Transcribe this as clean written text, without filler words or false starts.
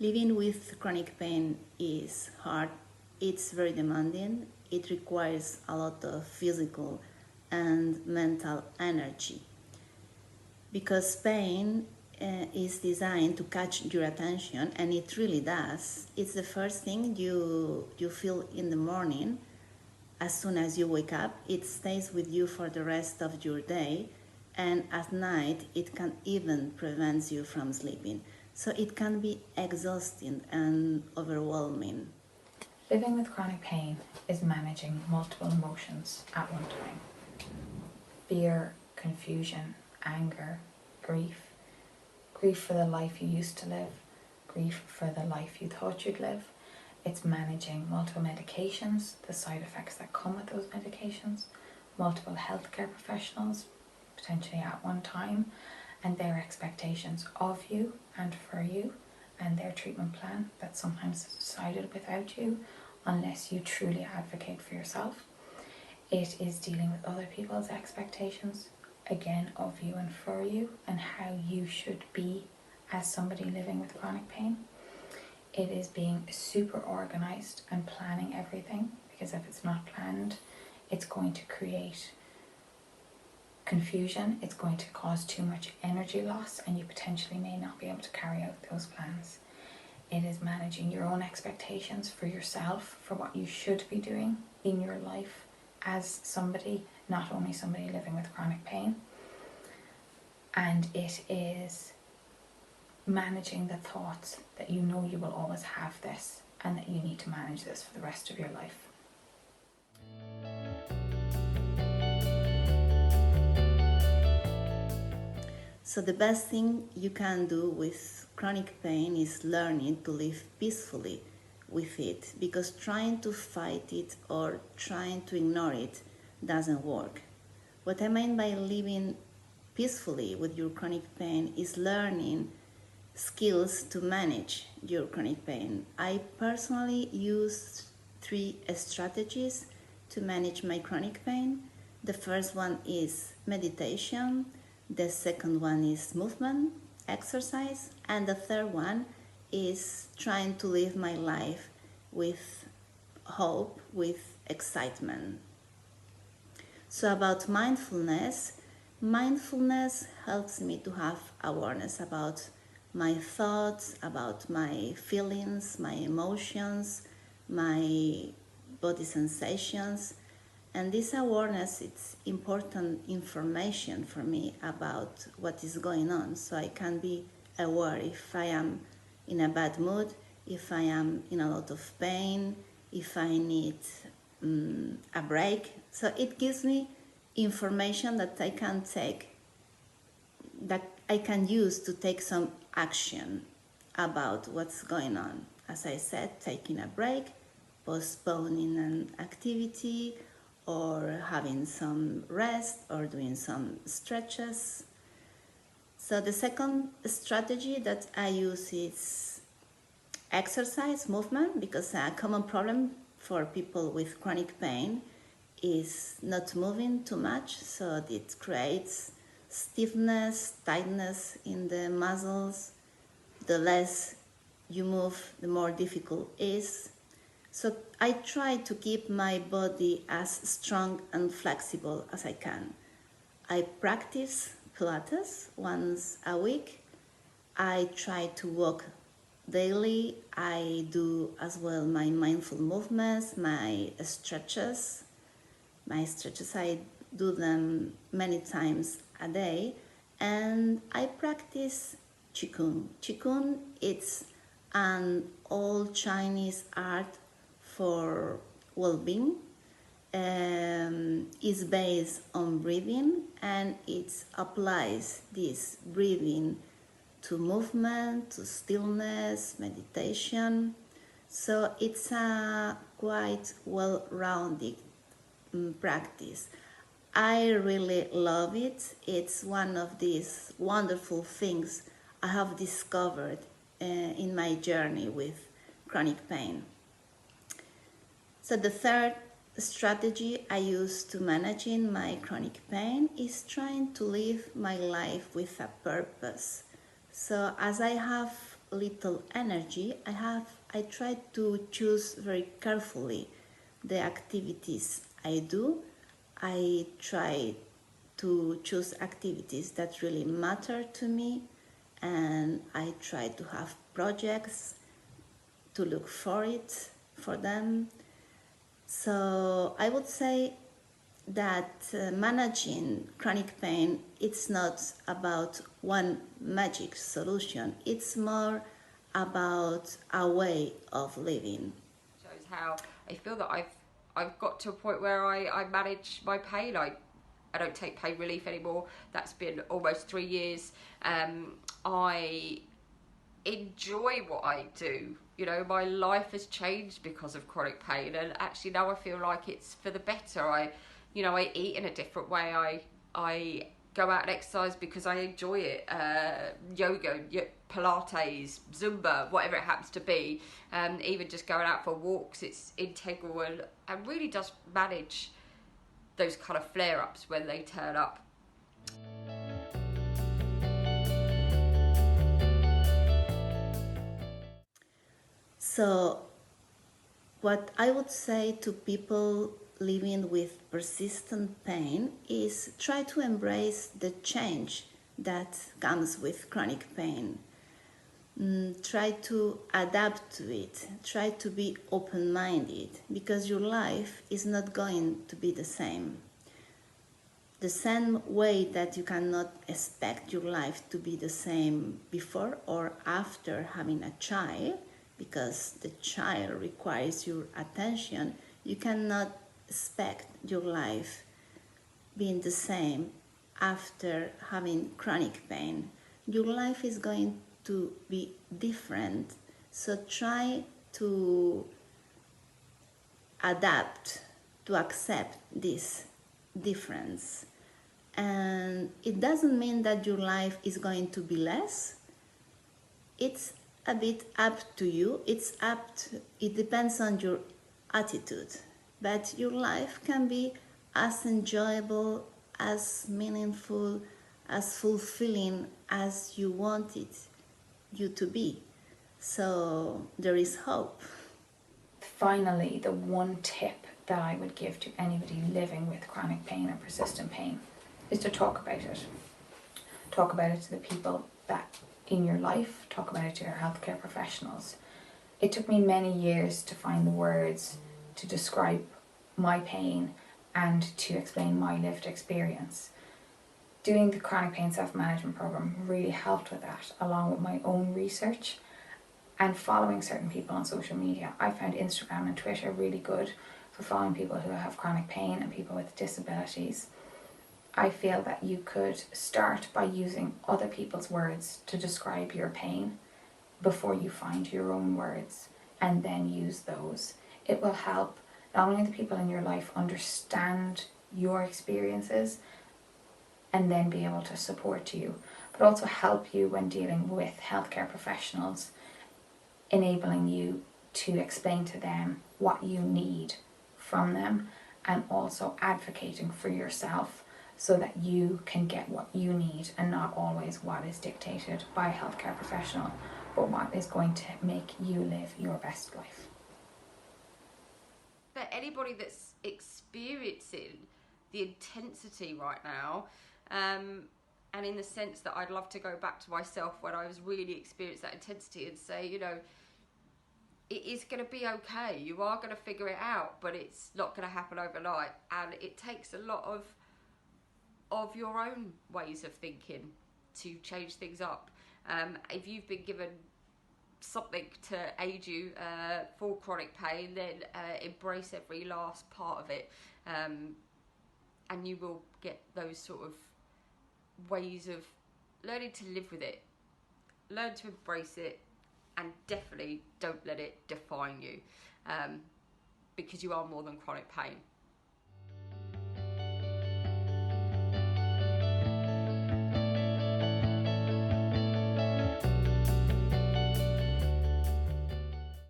Living with chronic pain is hard, it's very demanding, it requires a lot of physical and mental energy because pain is designed to catch your attention, and it really does. It's the first thing you feel in the morning. As soon as you wake up, it stays with you for the rest of your day, and at night it can even prevent you from sleeping. So it can be exhausting and overwhelming. Living with chronic pain is managing multiple emotions at one time. Fear, confusion, anger, grief. Grief for the life you used to live, grief for the life you thought you'd live. It's managing multiple medications, the side effects that come with those medications, multiple healthcare professionals, potentially at one time, and their expectations of you and for you, and their treatment plan that sometimes is decided without you unless you truly advocate for yourself. It is dealing with other people's expectations, again, of you and for you, and how you should be as somebody living with chronic pain. It is being super organised and planning everything, because if it's not planned, it's going to create confusion, it's going to cause too much energy loss, and you potentially may not be able to carry out those plans. It is managing your own expectations for yourself, for what you should be doing in your life as somebody, not only somebody living with chronic pain. And it is managing the thoughts that you know you will always have this, and that you need to manage this for the rest of your life. So the best thing you can do with chronic pain is learning to live peacefully with it, because trying to fight it or trying to ignore it doesn't work. What I mean by living peacefully with your chronic pain is learning skills to manage your chronic pain. I personally use 3 strategies to manage my chronic pain. The first one is meditation, the second one is movement, exercise, and the third one is trying to live my life with hope, with excitement. So about mindfulness helps me to have awareness about my thoughts, about my feelings, my emotions, my body sensations. And this awareness, it's important information for me about what is going on, so I can be aware if I am in a bad mood, if I am in a lot of pain, if I need a break. So it gives me information that I can take, that I can use to take some action about what's going on. As I said, taking a break, postponing an activity, or having some rest, or doing some stretches. So the second strategy that I use is exercise, movement, because a common problem for people with chronic pain is not moving too much, so it creates stiffness, tightness in the muscles. The less you move, the more difficult it is. So I try to keep my body as strong and flexible as I can. I practice Pilates once a week. I try to walk daily. I do as well my mindful movements, my stretches. I do them many times a day. And I practice Qigong. Qigong, it's an old Chinese art for well-being. Is based on breathing, and it applies this breathing to movement, to stillness, meditation. So it's a quite well-rounded practice. I really love it. It's one of these wonderful things I have discovered in my journey with chronic pain. So the third strategy I use to managing my chronic pain is trying to live my life with a purpose. So as I have little energy, I try to choose very carefully the activities I do. I try to choose activities that really matter to me, and I try to have projects to look for them. So I would say that managing chronic pain, it's not about one magic solution. It's more about a way of living. Shows how I feel that I've got to a point where I manage my pain. I don't take pain relief anymore. That's been almost 3 years. I enjoy what I do. You know, my life has changed because of chronic pain, and actually now I feel like it's for the better. I eat in a different way. I go out and exercise because I enjoy it. Yoga, Pilates, Zumba, whatever it happens to be. Even just going out for walks, it's integral and really does manage those kind of flare-ups when they turn up. So, what I would say to people living with persistent pain is try to embrace the change that comes with chronic pain. Try to adapt to it. Try to be open minded, because your life is not going to be the same. The same way that you cannot expect your life to be the same before or after having a child, because the child requires your attention, you cannot expect your life being the same after having chronic pain. Your life is going to be different, so try to adapt, to accept this difference. And it doesn't mean that your life is going to be less. It's a bit up to you. It depends on your attitude. But your life can be as enjoyable, as meaningful, as fulfilling as you want it you to be. So there is hope. Finally, the one tip that I would give to anybody living with chronic pain or persistent pain is to talk about it. Talk about it to the people that in your life, talk about it to your healthcare professionals. It took me many years to find the words to describe my pain and to explain my lived experience. Doing the chronic pain self-management program really helped with that, along with my own research and following certain people on social media. I found Instagram and Twitter really good for following people who have chronic pain and people with disabilities. I feel that you could start by using other people's words to describe your pain before you find your own words, and then use those. It will help not only the people in your life understand your experiences and then be able to support you, but also help you when dealing with healthcare professionals, enabling you to explain to them what you need from them, and also advocating for yourself so that you can get what you need and not always what is dictated by a healthcare professional, but what is going to make you live your best life. For anybody that's experiencing the intensity right now, and in the sense that I'd love to go back to myself when I was really experiencing that intensity and say, you know, it is going to be okay. You are going to figure it out, but it's not going to happen overnight, and it takes a lot of your own ways of thinking to change things up. If you've been given something to aid you for chronic pain, then embrace every last part of it, and you will get those sort of ways of learning to live with it. Learn to embrace it, and definitely don't let it define you, because you are more than chronic pain.